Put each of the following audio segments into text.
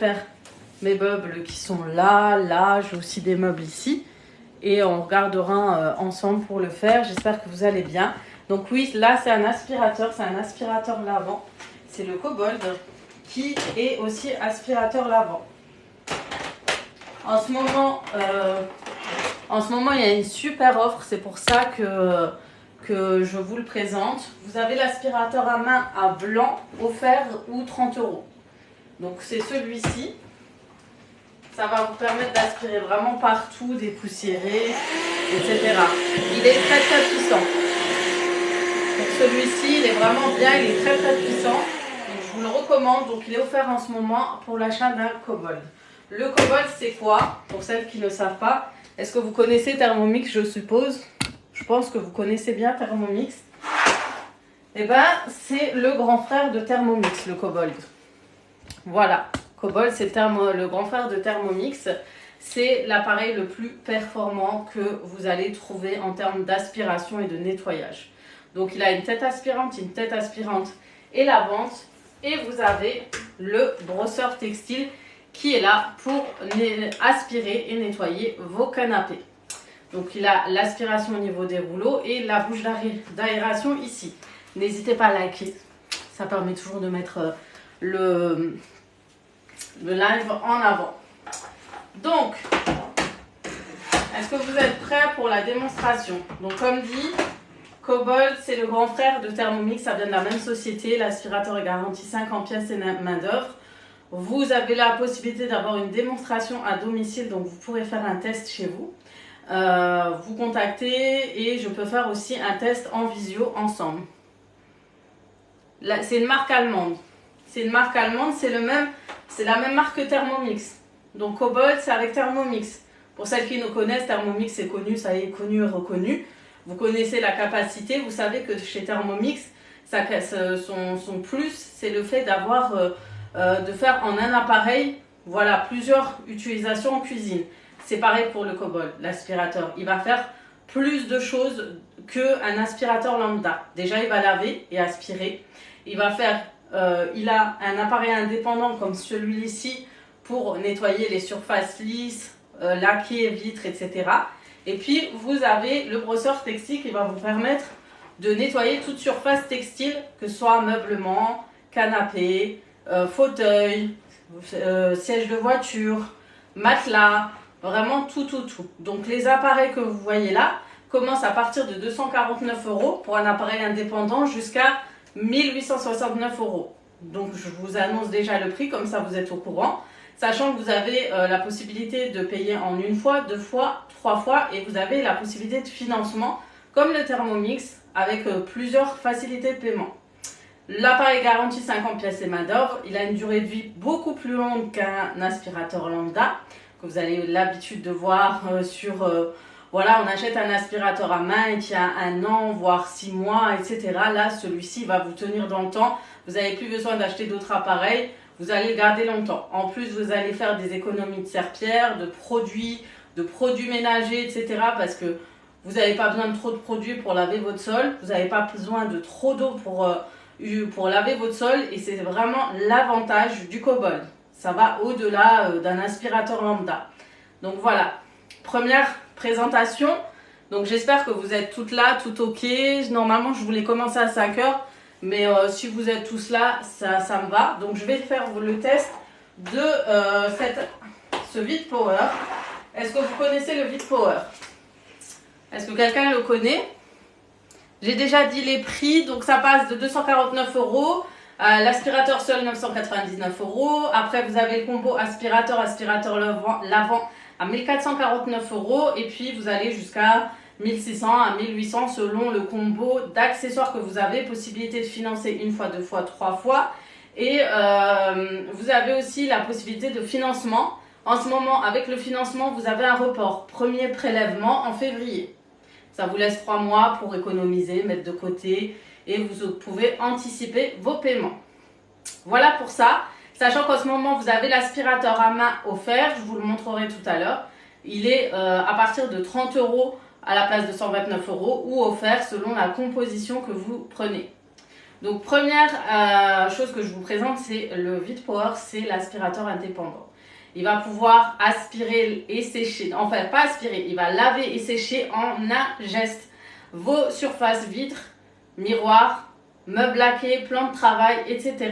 faire mes meubles qui sont là, là, j'ai aussi des meubles ici. Et on regardera ensemble pour le faire. J'espère que vous allez bien. Donc oui, là c'est un aspirateur lavant. C'est le Kobold qui est aussi aspirateur lavant. En ce moment, il y a une super offre. C'est pour ça que je vous le présente. Vous avez l'aspirateur à main à blanc offert ou 30 €. Donc c'est celui-ci. Ça va vous permettre d'aspirer vraiment partout, dépoussiérer, etc. Il est très très puissant. Donc celui-ci, il est vraiment bien, il est très très puissant. Donc je vous le recommande. Donc il est offert en ce moment pour l'achat d'un Kobold. Le Kobold, c'est quoi? Pour celles qui ne savent pas, est-ce que vous connaissez Thermomix, je suppose? Je pense que vous connaissez bien Thermomix. Eh bien, c'est le grand frère de Thermomix, le Kobold. Voilà. Kobold, c'est le grand frère de Thermomix. C'est l'appareil le plus performant que vous allez trouver en termes d'aspiration et de nettoyage. Donc, il a une tête aspirante et lavante. Et vous avez le brosseur textile qui est là pour aspirer et nettoyer vos canapés. Donc, il a l'aspiration au niveau des rouleaux et la bouche d'aération ici. N'hésitez pas à liker. Ça permet toujours de mettre le live en avant. Donc, est-ce que vous êtes prêts pour la démonstration? Donc, comme dit, Kobold, c'est le grand frère de Thermomix. Ça vient de la même société. L'aspirateur est garanti 50 pièces et main d'œuvre. Vous avez la possibilité d'avoir une démonstration à domicile. Donc, vous pourrez faire un test chez vous. Vous contactez et je peux faire aussi un test en visio ensemble. C'est une marque allemande. C'est la même marque que Thermomix. Donc Kobold, c'est avec Thermomix. Pour celles qui nous connaissent, Thermomix c'est connu, ça est connu et reconnu. Vous connaissez la capacité, vous savez que chez Thermomix, son plus, c'est le fait d'avoir, de faire en un appareil, voilà, plusieurs utilisations en cuisine. C'est pareil pour le Kobold, l'aspirateur. Il va faire plus de choses qu'un aspirateur lambda. Déjà, il va laver et aspirer. Il va faire, il a un appareil indépendant comme celui-ci pour nettoyer les surfaces lisses, laquer, vitres, etc. Et puis, vous avez le brosseur textile qui va vous permettre de nettoyer toute surface textile, que ce soit meublement, canapé, fauteuil, siège de voiture, matelas, vraiment tout. Donc, les appareils que vous voyez là commencent à partir de 249 € pour un appareil indépendant jusqu'à 1869 €. Donc, je vous annonce déjà le prix, comme ça vous êtes au courant. Sachant que vous avez la possibilité de payer en une fois, 2 fois, 3 fois et vous avez la possibilité de financement comme le Thermomix avec plusieurs facilités de paiement. L'appareil garantit 50 pièces et main d'œuvre. Il a une durée de vie beaucoup plus longue qu'un aspirateur lambda que vous avez l'habitude de voir voilà, on achète un aspirateur à main et qui a 1 an, voire 6 mois, etc. Là, celui-ci va vous tenir dans le temps. Vous n'avez plus besoin d'acheter d'autres appareils. Vous allez le garder longtemps. En plus, vous allez faire des économies de serpillère, de produits ménagers, etc. Parce que vous n'avez pas besoin de trop de produits pour laver votre sol. Vous n'avez pas besoin de trop d'eau pour laver votre sol. Et c'est vraiment l'avantage du Kobold. Ça va au-delà d'un aspirateur lambda. Donc voilà, première présentation. Donc j'espère que vous êtes toutes là, tout ok. Normalement, je voulais commencer à 5 h. Mais si vous êtes tous là, ça me va. Donc je vais faire le test de ce Vite Power. Est-ce que vous connaissez le Vite Power? Est-ce que quelqu'un le connaît? J'ai déjà dit les prix. Donc ça passe de 249 €. L'aspirateur seul 999 €. Après vous avez le combo aspirateur lavant à 1449 €. Et puis vous allez jusqu'à 1600 à 1800 selon le combo d'accessoires que vous avez, possibilité de financer 1 fois, 2 fois, 3 fois. Et vous avez aussi la possibilité de financement. En ce moment, avec le financement, vous avez un report. Premier prélèvement en février. Ça vous laisse 3 mois pour économiser, mettre de côté et vous pouvez anticiper vos paiements. Voilà pour ça. Sachant qu'en ce moment, vous avez l'aspirateur à main offert. Je vous le montrerai tout à l'heure. Il est à partir de 30 € à la place de 129 € ou offert selon la composition que vous prenez. Donc première chose que je vous présente, c'est le Vite Power, c'est l'aspirateur indépendant. Il va pouvoir aspirer et sécher, enfin pas aspirer, il va laver et sécher en un geste vos surfaces vitres, miroirs, meubles laqués, plans de travail, etc.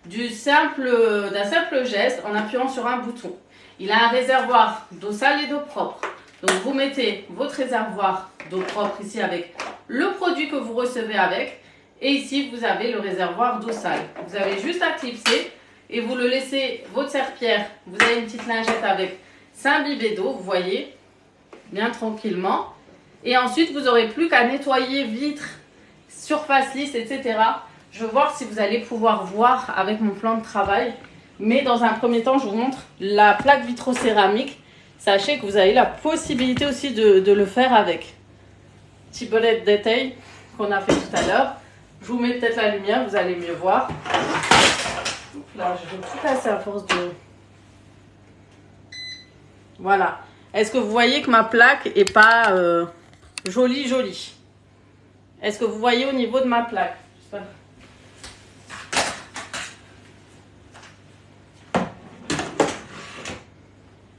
D'un simple geste en appuyant sur un bouton. Il a un réservoir d'eau sale et d'eau propre. Donc vous mettez votre réservoir d'eau propre ici avec le produit que vous recevez avec. Et ici vous avez le réservoir d'eau sale. Vous avez juste à clipser et vous le laissez, votre serpillère. Vous avez une petite lingette avec 5 bibets d'eau, vous voyez, bien tranquillement. Et ensuite vous n'aurez plus qu'à nettoyer vitres, surface lisse, etc. Je vais voir si vous allez pouvoir voir avec mon plan de travail. Mais dans un premier temps, je vous montre la plaque vitrocéramique. Sachez que vous avez la possibilité aussi de le faire avec. Petit bolet de détail qu'on a fait tout à l'heure. Je vous mets peut-être la lumière, vous allez mieux voir. Là, je vais tout casser à force de... Voilà. Est-ce que vous voyez que ma plaque est pas jolie? Est-ce que vous voyez au niveau de ma plaque?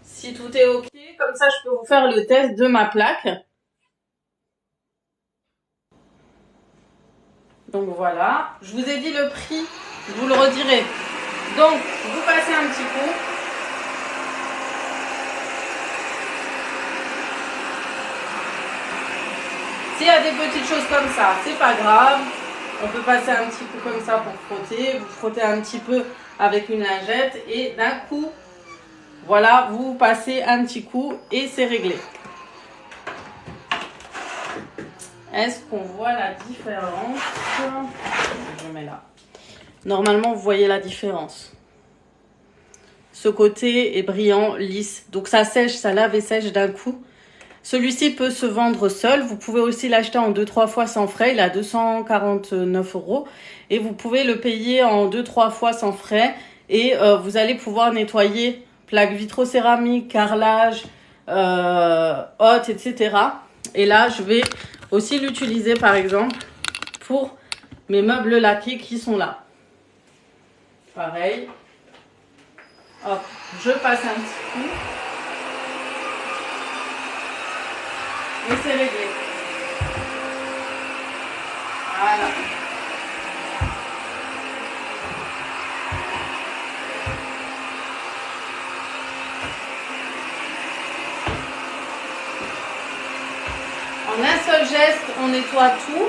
Si tout est ok, comme ça je peux vous faire le test de ma plaque. Donc voilà, je vous ai dit le prix, je vous le redirai. Donc vous passez un petit coup. S'il y a des petites choses comme ça, c'est pas grave. On peut passer un petit coup comme ça pour frotter. Vous frottez un petit peu avec une lingette et d'un coup, voilà, vous passez un petit coup et c'est réglé. Est-ce qu'on voit la différence? Je mets là. Normalement, vous voyez la différence. Ce côté est brillant, lisse. Donc ça sèche, ça lave et sèche d'un coup. Celui-ci peut se vendre seul. Vous pouvez aussi l'acheter en 2-3 fois sans frais. Il est à 249 €. Et vous pouvez le payer en 2-3 fois sans frais. Et vous allez pouvoir nettoyer plaques vitrocéramiques, carrelage, haute, etc. Et là, je vais aussi l'utiliser par exemple pour mes meubles laqués qui sont là. Pareil. Hop, je passe un petit coup. Et c'est réglé. Voilà. En un seul geste, on nettoie tout.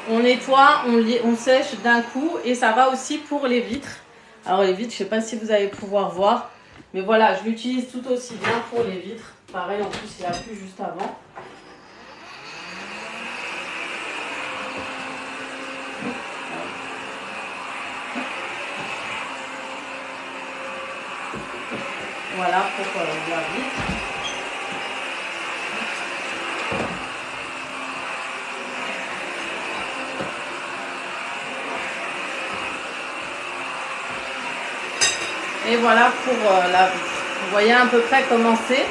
On nettoie, on sèche d'un coup et ça va aussi pour les vitres. Alors les vitres, je ne sais pas si vous allez pouvoir voir. Mais voilà, je l'utilise tout aussi bien pour les vitres. Pareil, en plus, il a plu juste avant. Voilà pour la vitre. Et voilà pour la vitre. Vous voyez à peu près comment c'est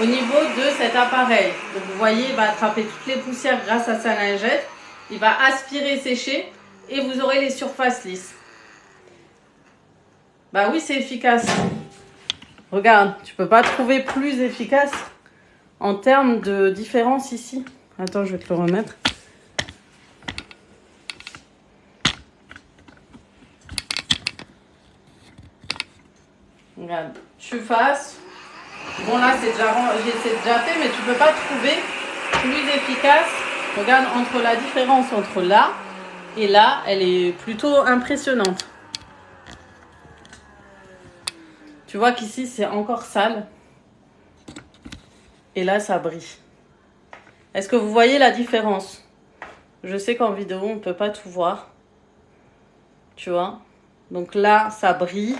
au niveau de cet appareil. Donc vous voyez, il va attraper toutes les poussières grâce à sa lingette. Il va aspirer, sécher et vous aurez les surfaces lisses. Bah oui, c'est efficace. Regarde, tu peux pas trouver plus efficace en termes de différence ici. Attends, je vais te le remettre. Regarde, surface. Bon là, c'est déjà fait, mais tu peux pas trouver plus efficace. Regarde, entre la différence entre là et là, elle est plutôt impressionnante. Tu vois qu'ici, c'est encore sale. Et là, ça brille. Est-ce que vous voyez la différence? Je sais qu'en vidéo, on ne peut pas tout voir. Tu vois? Donc là, ça brille.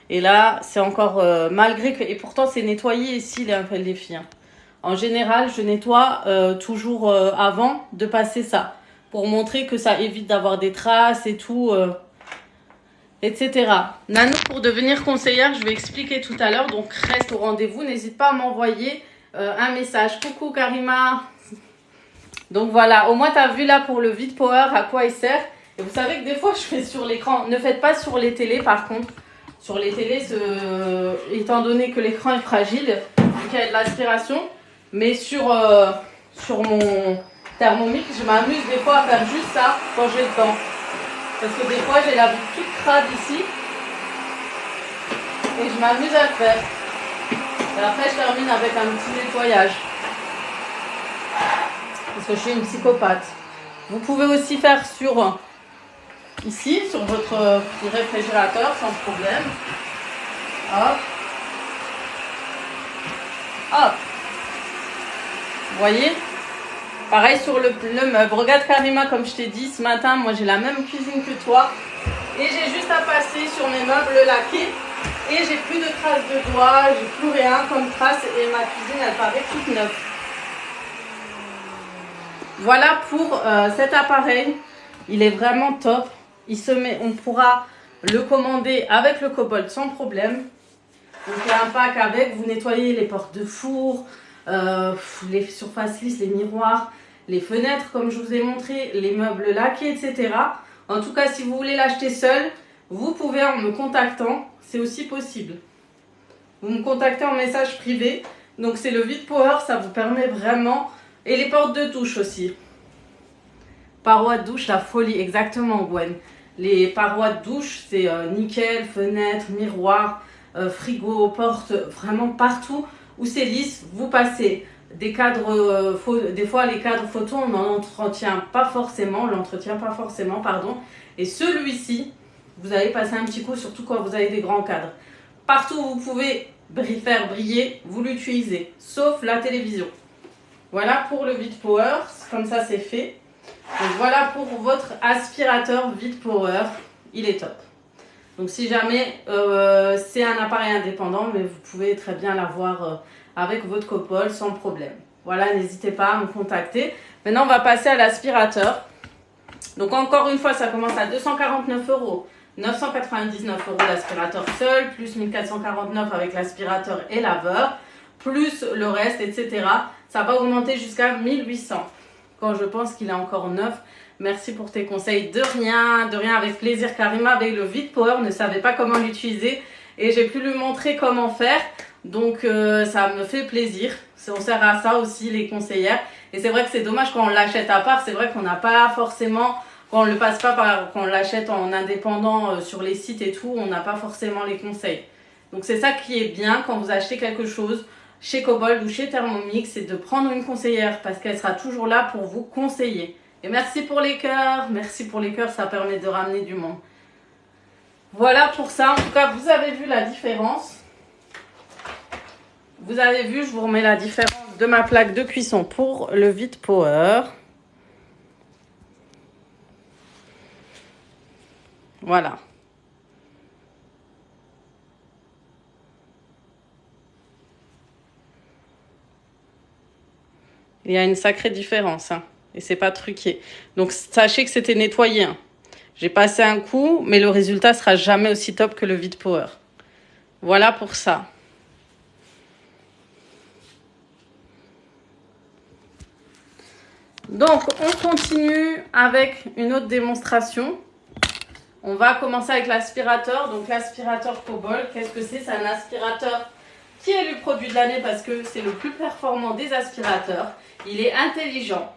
Et là, c'est encore malgré que... Et pourtant, c'est nettoyé ici, les filles. En général, je nettoie toujours avant de passer ça. Pour montrer que ça évite d'avoir des traces et tout... etc. Nano, pour devenir conseillère, je vais expliquer tout à l'heure. Donc, reste au rendez-vous. N'hésite pas à m'envoyer un message. Coucou Karima. Donc, voilà. Au moins, tu as vu là pour le Vite Power à quoi il sert. Et vous savez que des fois, je fais sur l'écran. Ne faites pas sur les télés, par contre. Sur les télés, étant donné que l'écran est fragile, donc il y a de l'aspiration. Mais sur mon Thermomix, je m'amuse des fois à faire juste ça quand j'ai le temps. Parce que des fois, j'ai la vue toute crade ici. Et je m'amuse à le faire. Et après, je termine avec un petit nettoyage. Parce que je suis une psychopathe. Vous pouvez aussi faire ici, sur votre petit réfrigérateur, sans problème. Hop. Hop. Vous voyez? Pareil sur le meuble. Regarde Karima, comme je t'ai dit, ce matin, moi j'ai la même cuisine que toi. Et j'ai juste à passer sur mes meubles laqués. Et j'ai plus de traces de doigts, j'ai plus rien comme trace. Et ma cuisine, elle paraît toute neuve. Voilà pour cet appareil. Il est vraiment top. On pourra le commander avec le Cobalt sans problème. Donc il y a un pack avec, vous nettoyez les portes de four, les surfaces lisses, les miroirs, les fenêtres comme je vous ai montré, les meubles laqués, etc. En tout cas, si vous voulez l'acheter seul, vous pouvez en me contactant, c'est aussi possible. Vous me contactez en message privé. Donc c'est le Vide Power, ça vous permet vraiment. Et les portes de douche aussi. Parois de douche, la folie, exactement Gwen. Les parois de douche, c'est nickel, fenêtres, miroirs, frigo, porte, vraiment partout où c'est lisse. Vous passez des cadres, des fois les cadres photos, on l'entretient pas forcément, pardon. Et celui-ci, vous allez passer un petit coup, surtout quand vous avez des grands cadres. Partout où vous pouvez faire briller, vous l'utilisez, sauf la télévision. Voilà pour le Vide Power, comme ça c'est fait. Donc voilà pour votre aspirateur Vide Power, il est top. Donc si jamais c'est un appareil indépendant, mais vous pouvez très bien l'avoir avec votre Cobalt sans problème. Voilà, n'hésitez pas à me contacter. Maintenant on va passer à l'aspirateur. Donc encore une fois, ça commence à 249 €. 999 € l'aspirateur seul, plus 1449 avec l'aspirateur et laveur, plus le reste, etc. Ça va augmenter jusqu'à 1800 quand je pense qu'il est encore neuf. Merci pour tes conseils. De rien, avec plaisir. Karima, avec le Vide Power, ne savait pas comment l'utiliser et j'ai pu lui montrer comment faire. Donc ça me fait plaisir. On sert à ça aussi les conseillères. Et c'est vrai que c'est dommage quand on l'achète à part. C'est vrai qu'on n'a pas forcément... Quand on le passe pas quand on l'achète en indépendant sur les sites et tout, on n'a pas forcément les conseils. Donc c'est ça qui est bien quand vous achetez quelque chose chez Cobalt ou chez Thermomix, c'est de prendre une conseillère parce qu'elle sera toujours là pour vous conseiller. Et merci pour les cœurs, ça permet de ramener du monde. Voilà pour ça, en tout cas vous avez vu la différence. Vous avez vu, je vous remets la différence de ma plaque de cuisson pour le Vide Power. Voilà. Il y a une sacrée différence, hein, et c'est pas truqué. Donc sachez que c'était nettoyé. Hein. J'ai passé un coup, mais le résultat sera jamais aussi top que le Vide Power. Voilà pour ça. Donc on continue avec une autre démonstration. On va commencer avec l'aspirateur. Donc l'aspirateur Cobalt, qu'est-ce que c'est? C'est un aspirateur qui est élu produit de l'année parce que c'est le plus performant des aspirateurs. Il est intelligent.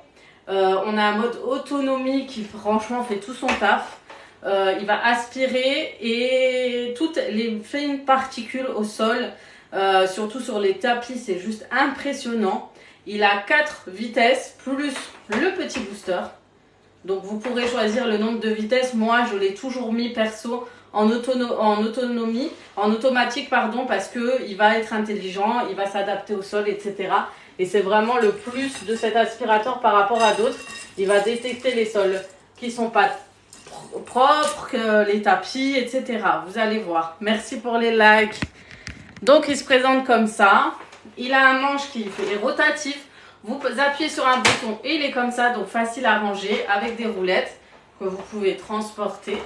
On a un mode autonomie qui franchement fait tout son taf. Il va aspirer et toutes les fines particules au sol, surtout sur les tapis, c'est juste impressionnant. Il a 4 vitesses plus le petit booster. Donc vous pourrez choisir le nombre de vitesses. Moi je l'ai toujours mis perso en automatique pardon, parce que il va être intelligent, il va s'adapter au sol, etc. Et c'est vraiment le plus de cet aspirateur par rapport à d'autres. Il va détecter les sols qui sont pas propres, que les tapis, etc. Vous allez voir. Merci pour les likes. Donc il se présente comme ça. Il a un manche qui est rotatif. Vous appuyez sur un bouton et il est comme ça, donc facile à ranger avec des roulettes que vous pouvez transporter.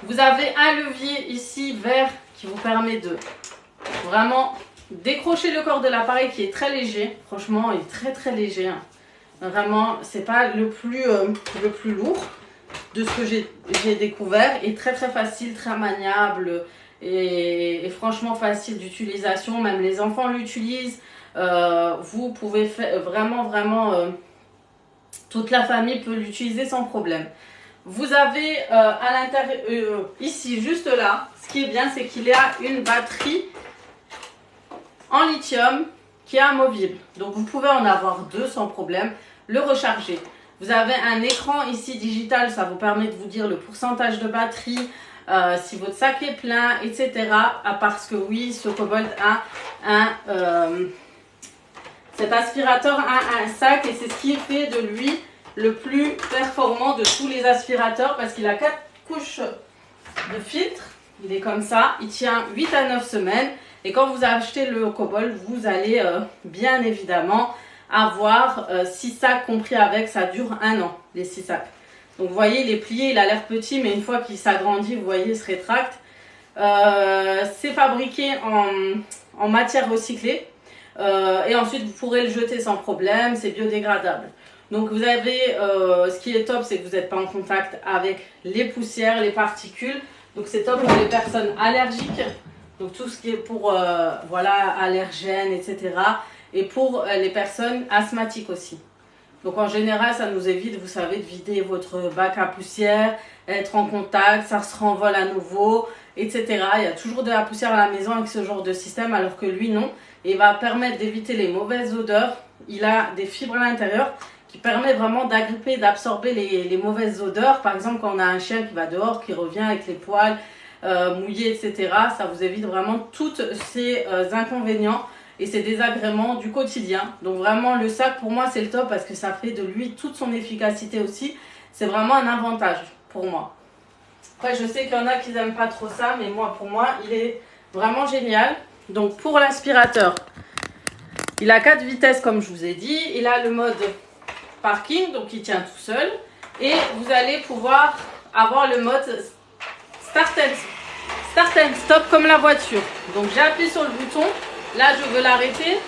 Vous avez un levier ici vert qui vous permet de vraiment décrocher le corps de l'appareil qui est très léger. Franchement, il est très très léger. Hein. Vraiment, c'est pas le plus lourd. de ce que j'ai découvert, est très très facile, très maniable et franchement facile d'utilisation. Même les enfants l'utilisent. Vous pouvez faire vraiment toute la famille peut l'utiliser sans problème. Vous avez à l'intérieur, ici, juste là, ce qui est bien, c'est qu'il y a une batterie en lithium qui est amovible. Donc, vous pouvez en avoir deux sans problème, le recharger. Vous avez un écran ici digital, ça vous permet de vous dire le pourcentage de batterie, si votre sac est plein, etc. Parce que oui, ce Cobalt a cet aspirateur a un sac et c'est ce qui fait de lui le plus performant de tous les aspirateurs parce qu'il a 4 couches de filtre. Il est comme ça, il tient 8 à 9 semaines. Et quand vous achetez le Cobalt, vous allez bien évidemment avoir 6 sacs compris avec, ça dure 1 an, les 6 sacs. Donc vous voyez, il est plié, il a l'air petit, mais une fois qu'il s'agrandit, vous voyez, il se rétracte. C'est fabriqué en matière recyclée. Et ensuite, vous pourrez le jeter sans problème, c'est biodégradable. Donc vous avez, ce qui est top, c'est que vous n'êtes pas en contact avec les poussières, les particules. Donc c'est top pour les personnes allergiques. Donc tout ce qui est pour voilà, allergènes, etc. Et pour les personnes asthmatiques aussi. Donc en général, ça nous évite, vous savez, de vider votre bac à poussière, être en contact, ça se renvole à nouveau, etc. Il y a toujours de la poussière à la maison avec ce genre de système, alors que lui, non. Et il va permettre d'éviter les mauvaises odeurs. Il a des fibres à l'intérieur qui permettent vraiment d'agripper, d'absorber les mauvaises odeurs. Par exemple, quand on a un chien qui va dehors, qui revient avec les poils mouillés, etc. Ça vous évite vraiment tous ces inconvénients et ces désagréments du quotidien. Donc vraiment, le sac, pour moi, c'est le top parce que ça fait de lui toute son efficacité aussi. C'est vraiment un avantage pour moi. Après, je sais qu'il y en a qui n'aiment pas trop ça, mais moi, pour moi, il est vraiment génial. Donc pour l'aspirateur, il a 4 vitesses comme je vous ai dit. Il a le mode parking, donc il tient tout seul. Et vous allez pouvoir avoir le mode start and stop comme la voiture. Donc j'appuie sur le bouton. Là, je veux l'arrêter.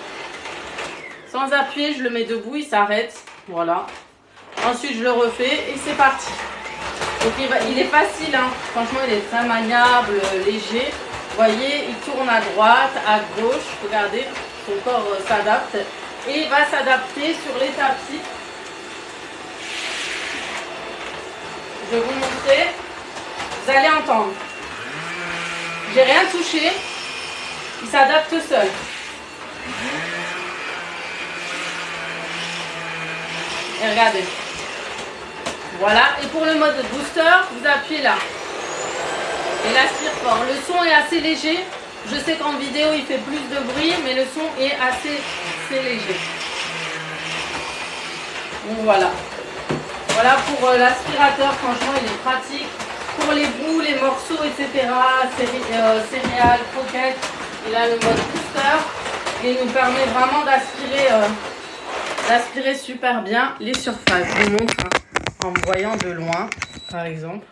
Sans appuyer, je le mets debout, il s'arrête. Voilà. Ensuite, je le refais et c'est parti. Donc il est facile, hein. Franchement, il est très maniable, léger. Vous voyez, il tourne à droite, à gauche. Regardez, son corps s'adapte. Et il va s'adapter sur les tapis. Je vais vous montrer. Vous allez entendre. J'ai rien touché. Il s'adapte seul. Et regardez. Voilà. Et pour le mode booster, vous appuyez là. Et l'aspire fort. Le son est assez léger. Je sais qu'en vidéo, il fait plus de bruit, mais le son est assez léger. Donc voilà. Voilà pour l'aspirateur. Franchement, il est pratique. Pour les bouts, les morceaux, etc. Céréales, croquettes. Il a le mode booster. Et il nous permet vraiment d'aspirer super bien les surfaces. Je vous montre en me voyant de loin, par exemple.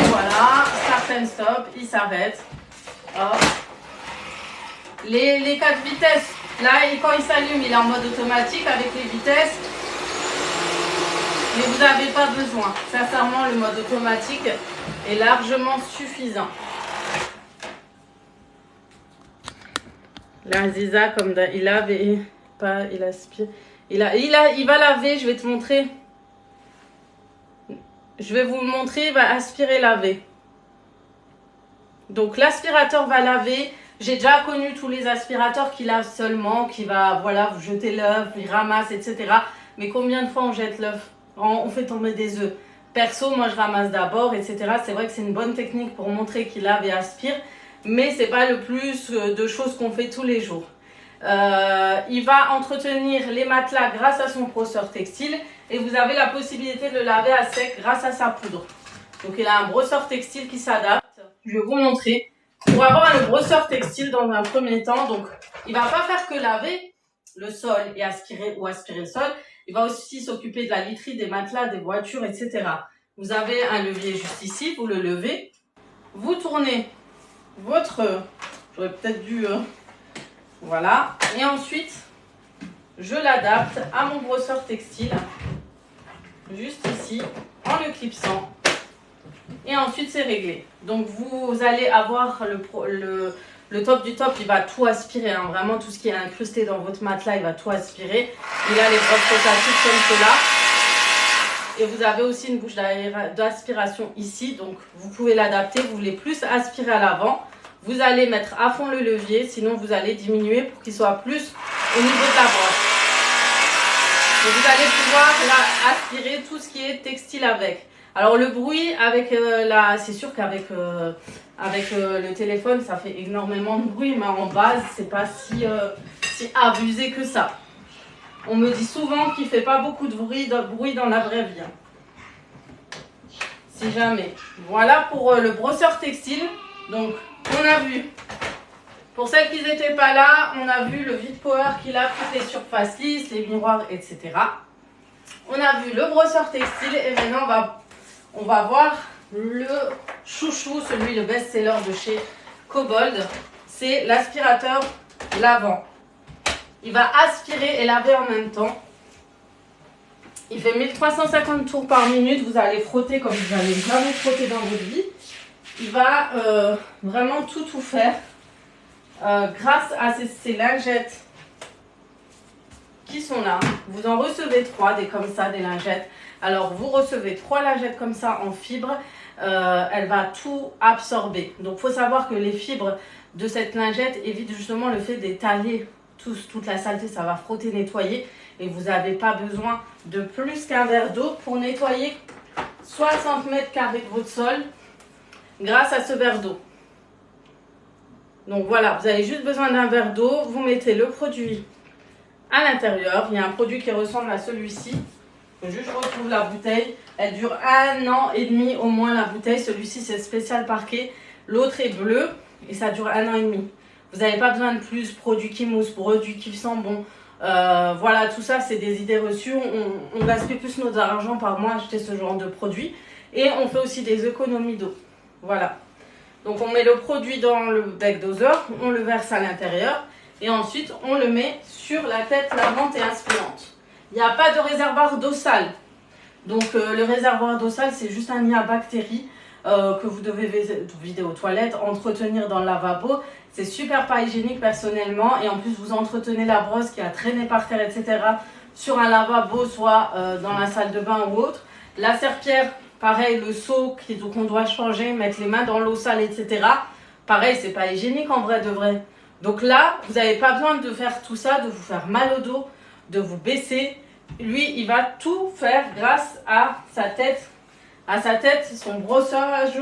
Voilà, start and stop, il s'arrête. Les 4 vitesses, là, quand il s'allume, il est en mode automatique avec les vitesses. Mais vous n'avez pas besoin. Sincèrement, le mode automatique est largement suffisant. Là, Ziza, comme il lave et pas, il aspire. Il va laver, je vais te montrer. Je vais vous le montrer, il va aspirer, laver. Donc l'aspirateur va laver. J'ai déjà connu tous les aspirateurs qui lavent seulement, qui va, voilà, vous jetez l'œuf, il ramasse, etc. Mais combien de fois on jette l'œuf? On fait tomber des œufs. Perso, moi je ramasse d'abord, etc. C'est vrai que c'est une bonne technique pour montrer qu'il lave et aspire, mais c'est pas le plus de choses qu'on fait tous les jours. Il va entretenir les matelas grâce à son brosseur textile et vous avez la possibilité de le laver à sec grâce à sa poudre. Donc il a un brosseur textile qui s'adapte. Je vais vous montrer. Pour avoir le brosseur textile dans un premier temps, donc il va pas faire que laver le sol et aspirer le sol, Il va aussi s'occuper de la literie, des matelas, des voitures, etc. Vous avez un levier juste ici, vous le levez. Vous tournez votre... J'aurais peut-être dû... voilà. Et ensuite, je l'adapte à mon brosseur textile. Juste ici, en le clipsant. Et ensuite, c'est réglé. Donc, vous allez avoir le top du top, il va tout aspirer. Hein. Vraiment, tout ce qui est incrusté dans votre matelas, il va tout aspirer. Il a les brosses rotatives comme cela. Et vous avez aussi une bouche d'aspiration ici. Donc, vous pouvez l'adapter. Vous voulez plus aspirer à l'avant. Vous allez mettre à fond le levier. Sinon, vous allez diminuer pour qu'il soit plus au niveau de la brosse. Donc, vous allez pouvoir là, aspirer tout ce qui est textile avec. Alors le bruit avec c'est sûr qu'avec le téléphone ça fait énormément de bruit, mais en base c'est pas si abusé que ça. On me dit souvent qu'il fait pas beaucoup de bruit dans la vraie vie. Si jamais. Voilà pour le brosseur textile. Donc on a vu, pour celles qui n'étaient pas là, on a vu le vide power qu'il a, toutes les surfaces lisses, les miroirs, etc. On a vu le brosseur textile et maintenant on va voir le chouchou, le best-seller de chez Cobold. C'est l'aspirateur lavant. Il va aspirer et laver en même temps. Il fait 1350 tours par minute. Vous allez frotter comme vous n'allez jamais frotter dans votre vie. Il va vraiment tout faire. Grâce à ces lingettes qui sont là. Vous en recevez 3, des comme ça, des lingettes. Alors, vous recevez 3 lingettes comme ça en fibre. Elle va tout absorber. Donc, il faut savoir que les fibres de cette lingette évitent justement le fait d'étaler toute la saleté. Ça va frotter, nettoyer. Et vous n'avez pas besoin de plus qu'un verre d'eau pour nettoyer 60 mètres carrés de votre sol grâce à ce verre d'eau. Donc, voilà. Vous avez juste besoin d'un verre d'eau. Vous mettez le produit à l'intérieur. Il y a un produit qui ressemble à celui-ci. Je retrouve la bouteille. Elle dure 1 an et demi au moins la bouteille. Celui-ci c'est spécial parquet. L'autre est bleu et ça dure 1 an et demi. Vous n'avez pas besoin de plus. Produit qui mousse, produit qui sent bon. Voilà, tout ça c'est des idées reçues. On gaspille plus notre argent par mois à acheter ce genre de produit. Et on fait aussi des économies d'eau. Voilà. Donc on met le produit dans le bec doseur. On le verse à l'intérieur. Et ensuite on le met sur la tête lavante et aspirante. Il n'y a pas de réservoir d'eau sale. Donc le réservoir d'eau sale, c'est juste un nid à bactéries que vous devez vider aux toilettes, entretenir dans le lavabo. C'est super pas hygiénique personnellement. Et en plus, vous entretenez la brosse qui a traîné par terre, etc. sur un lavabo, soit dans la salle de bain ou autre. La serpillère, pareil, le seau qu'on doit changer, mettre les mains dans l'eau sale, etc. Pareil, c'est pas hygiénique en vrai de vrai. Donc là, vous n'avez pas besoin de faire tout ça, de vous faire mal au dos, de vous baisser. Lui, il va tout faire grâce à sa tête, son brossage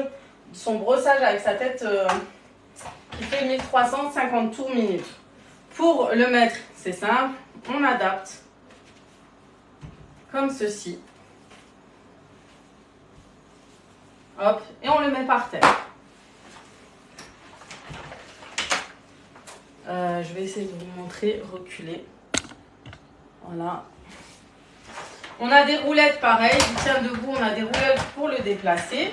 avec sa tête qui fait 1350 tours minute. Pour le mettre, c'est simple, on adapte comme ceci. Hop, et on le met par terre. Je vais essayer de vous montrer, reculer. Voilà. On a des roulettes pareil, il tient debout, on a des roulettes pour le déplacer.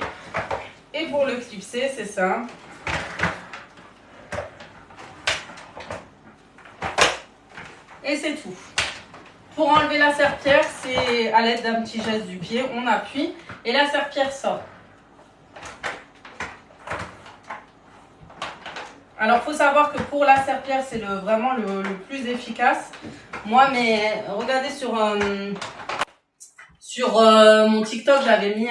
Et pour le clipser, c'est simple. Et c'est tout. Pour enlever la serpillère, c'est à l'aide d'un petit geste du pied, on appuie et la serpillère sort. Alors, il faut savoir que pour la serpillère, c'est vraiment le plus efficace. Moi, mais regardez sur mon TikTok, j'avais mis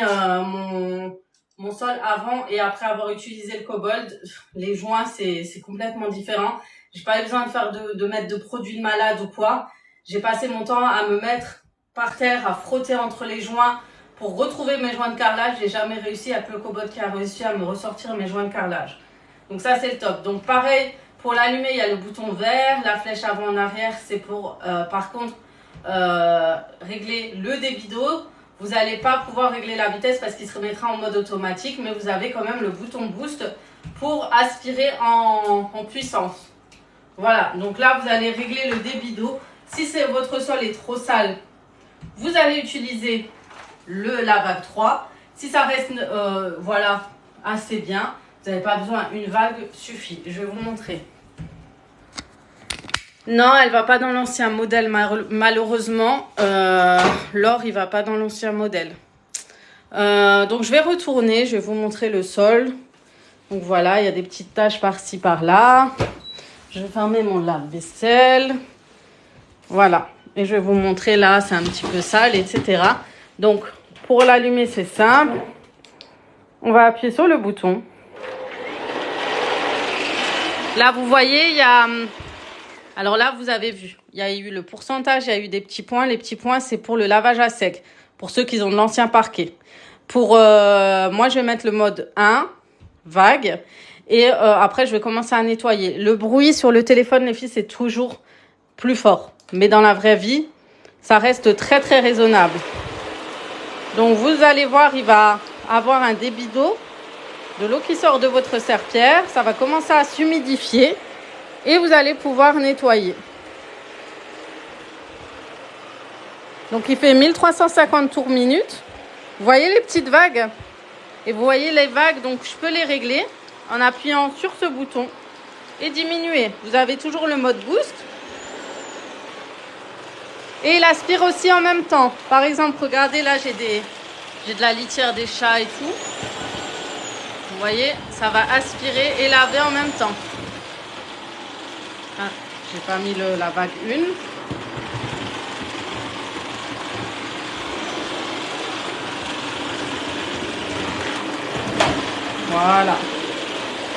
mon sol avant et après avoir utilisé le Cobold. Les joints, c'est complètement différent. J'ai pas eu besoin de mettre de produits de malade ou quoi. J'ai passé mon temps à me mettre par terre, à frotter entre les joints pour retrouver mes joints de carrelage. J'ai jamais réussi, il n'y a que le Cobold qui a réussi à me ressortir mes joints de carrelage. Donc ça, c'est le top. Donc pareil, pour l'allumer, il y a le bouton vert. La flèche avant en arrière, c'est pour, par contre, régler le débit d'eau. Vous n'allez pas pouvoir régler la vitesse parce qu'il se remettra en mode automatique, mais vous avez quand même le bouton boost pour aspirer en puissance. Voilà, donc là, vous allez régler le débit d'eau. Si votre sol est trop sale, vous allez utiliser la vague 3. Si ça reste voilà, assez bien, vous n'avez pas besoin, une vague suffit. Je vais vous montrer. Non, elle va pas dans l'ancien modèle, malheureusement. L'or, il va pas dans l'ancien modèle. Donc, je vais retourner, je vais vous montrer le sol. Donc, voilà, il y a des petites taches par-ci, par-là. Je vais fermer mon lave-vaisselle. Voilà. Et je vais vous montrer là, c'est un petit peu sale, etc. Donc, pour l'allumer, c'est simple. On va appuyer sur le bouton. Là, vous voyez, il y a... Alors là, vous avez vu, il y a eu le pourcentage, il y a eu des petits points. Les petits points, c'est pour le lavage à sec, pour ceux qui ont de l'ancien parquet. Pour moi, je vais mettre le mode 1, vague, et après, je vais commencer à nettoyer. Le bruit sur le téléphone, les filles, c'est toujours plus fort. Mais dans la vraie vie, ça reste très, très raisonnable. Donc, vous allez voir, il va avoir un débit d'eau, de l'eau qui sort de votre serpillière. Ça va commencer à s'humidifier. Et vous allez pouvoir nettoyer. Donc, il fait 1350 tours minute. Vous voyez les petites vagues? Et vous voyez les vagues, donc je peux les régler en appuyant sur ce bouton et diminuer. Vous avez toujours le mode boost. Et il aspire aussi en même temps. Par exemple, regardez, là, j'ai de la litière des chats et tout. Vous voyez, ça va aspirer et laver en même temps. Ah, j'ai pas mis la vague 1. Voilà.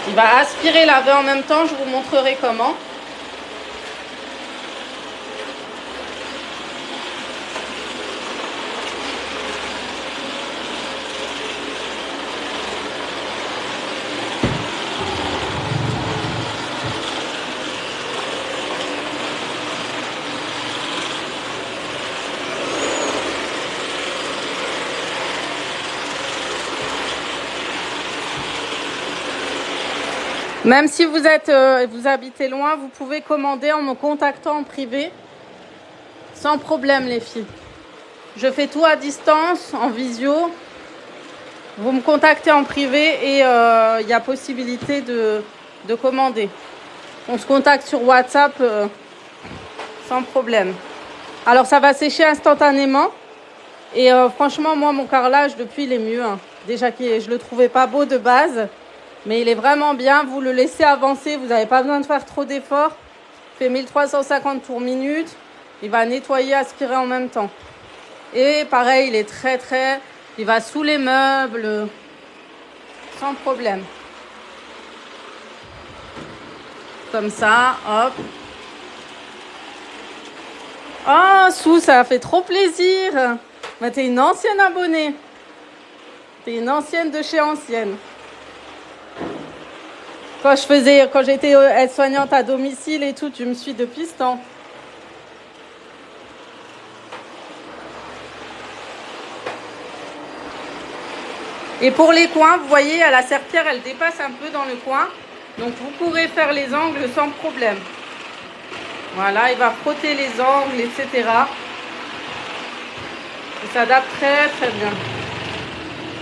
Il va aspirer, laver en même temps. Je vous montrerai comment. Même si vous habitez loin, vous pouvez commander en me contactant en privé. Sans problème, les filles. Je fais tout à distance, en visio. Vous me contactez en privé et il y a possibilité de commander. On se contacte sur WhatsApp sans problème. Alors, ça va sécher instantanément. Et franchement, moi, mon carrelage, depuis, il est mieux. Hein. Déjà que je le trouvais pas beau de base. Mais il est vraiment bien, vous le laissez avancer, vous n'avez pas besoin de faire trop d'efforts. Il fait 1350 tours minute, il va nettoyer, aspirer en même temps. Et pareil, il est il va sous les meubles, sans problème. Comme ça, hop. Oh, Sou, ça fait trop plaisir. Mais t'es une ancienne abonnée. T'es une ancienne de chez ancienne. Quand j'étais aide-soignante à domicile et tout, tu me suis depuis ce temps. Et pour les coins, vous voyez, la serpillière, elle dépasse un peu dans le coin. Donc, vous pourrez faire les angles sans problème. Voilà, il va frotter les angles, etc. Il s'adapte très bien.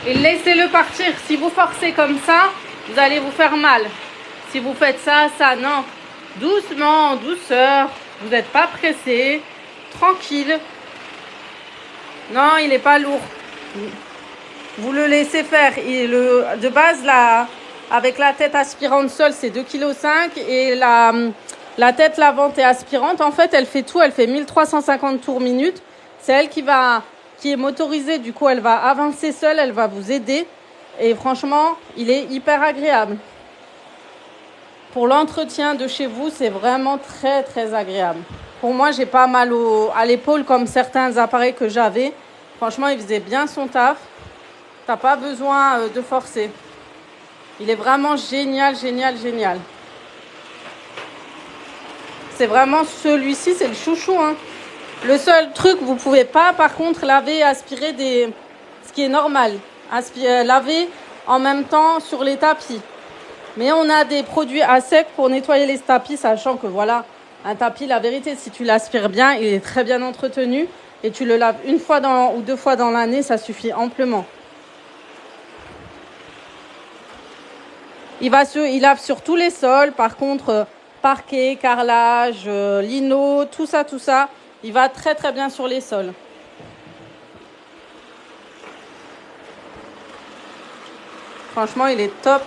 Et laissez-le partir. Si vous forcez comme ça, vous allez vous faire mal. Si vous faites ça, non. Doucement, en douceur. Vous n'êtes pas pressé. Tranquille. Non, il n'est pas lourd. Vous le laissez faire. De base, là, avec la tête aspirante seule, c'est 2,5 kg. Et la tête lavante et aspirante, en fait, elle fait tout. Elle fait 1350 tours minute. C'est elle qui est motorisée. Du coup, elle va avancer seule. Elle va vous aider. Et franchement, il est hyper agréable. Pour l'entretien de chez vous, c'est vraiment très agréable. Pour moi, j'ai pas mal à l'épaule comme certains appareils que j'avais. Franchement, il faisait bien son taf. T'as pas besoin de forcer. Il est vraiment génial. C'est vraiment celui-ci, c'est le chouchou. Hein. Le seul truc, vous pouvez pas, par contre, laver et aspirer ce qui est normal. Laver en même temps sur les tapis. Mais on a des produits à sec pour nettoyer les tapis, sachant que voilà, un tapis, la vérité, si tu l'aspires bien, il est très bien entretenu. et tu le laves une fois ou 2 fois dans l'année, ça suffit amplement. Il lave sur tous les sols. Par contre, parquet, carrelage, lino, tout ça, il va très très bien sur les sols. Franchement, il est top.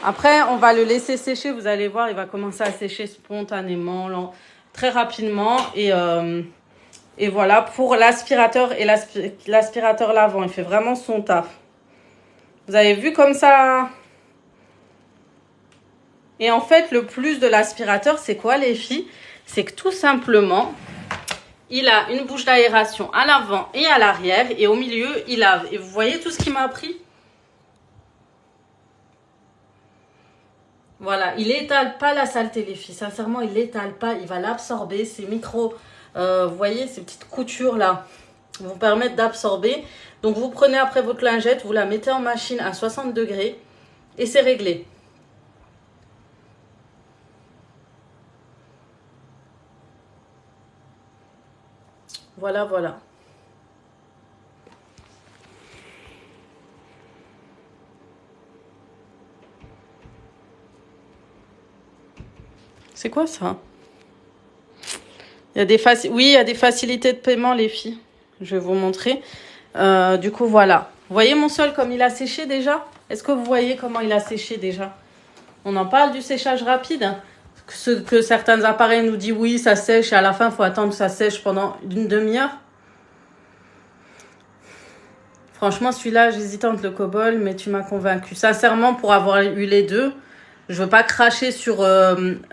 Après, on va le laisser sécher. Vous allez voir, il va commencer à sécher spontanément, très rapidement. Et voilà, pour l'aspirateur et l'aspirateur lavant, il fait vraiment son taf. Vous avez vu comme ça? Et en fait, le plus de l'aspirateur, c'est quoi les filles? C'est que tout simplement, il a une bouche d'aération à l'avant et à l'arrière. Et au milieu, il lave. Et vous voyez tout ce qu'il m'a pris? Voilà, il étale pas la saleté les filles. Sincèrement, il l'étale pas. Il va l'absorber. Ces micros, vous voyez, ces petites coutures là vous permettent d'absorber. Donc vous prenez après votre lingette, vous la mettez en machine à 60 degrés et c'est réglé. Voilà. C'est quoi ça? Oui, il y a des facilités de paiement, les filles. Je vais vous montrer. Du coup, voilà. Vous voyez mon sol comme il a séché déjà? Est-ce que vous voyez comment il a séché déjà? On en parle du séchage rapide. Ce que certains appareils nous disent, oui, ça sèche. Et à la fin, il faut attendre que ça sèche pendant une demi-heure. Franchement, celui-là, j'hésite entre le Cobalt, mais tu m'as convaincu. Sincèrement, pour avoir eu les deux, je veux pas cracher sur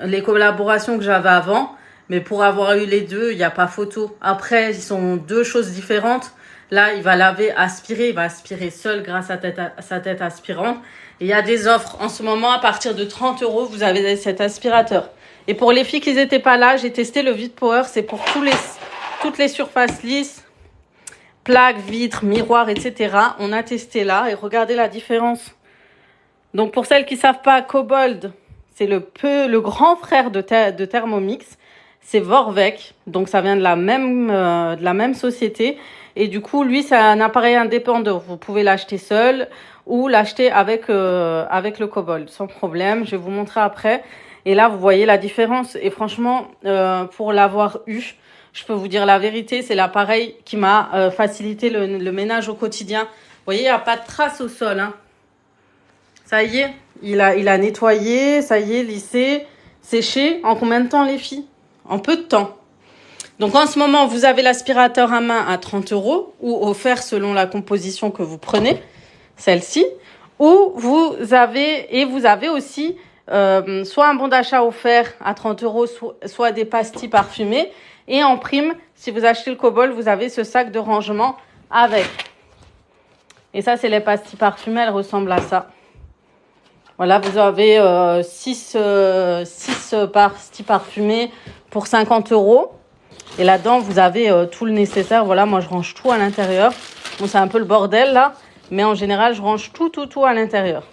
les collaborations que j'avais avant, mais pour avoir eu les deux, il n'y a pas photo. Après, ils sont deux choses différentes. Là, il va laver, aspirer, il va aspirer seul grâce à sa tête aspirante. Et il y a des offres en ce moment, à partir de 30 €, vous avez cet aspirateur. Et pour les filles qui n'étaient pas là, j'ai testé le Vide Power, c'est pour toutes les surfaces lisses, plaques, vitres, miroirs, etc. On a testé là et regardez la différence. Donc pour celles qui savent pas, Cobalt, c'est le grand frère de Thermomix. C'est Vorwerk, donc ça vient de la même société. Et du coup, lui, c'est un appareil indépendant. Vous pouvez l'acheter seul ou l'acheter avec le Cobalt, sans problème. Je vais vous montrer après. Et là, vous voyez la différence. Et franchement, pour l'avoir eu, je peux vous dire la vérité, c'est l'appareil qui m'a facilité le ménage au quotidien. Vous voyez, il n'y a pas de traces au sol, hein. Ça y est, il a nettoyé, ça y est, lissé, séché. En combien de temps, les filles? En peu de temps. Donc, en ce moment, vous avez l'aspirateur à main à 30 € ou offert selon la composition que vous prenez, celle-ci. Ou vous avez aussi soit un bon d'achat offert à 30 €, soit des pastilles parfumées. Et en prime, si vous achetez le Cobalt, vous avez ce sac de rangement avec. Et ça, c'est les pastilles parfumées, elles ressemblent à ça. Voilà, vous avez 6 pastilles parfumées pour 50 €. Et là-dedans, vous avez tout le nécessaire. Voilà, moi, je range tout à l'intérieur. Bon, c'est un peu le bordel, là. Mais en général, je range tout à l'intérieur.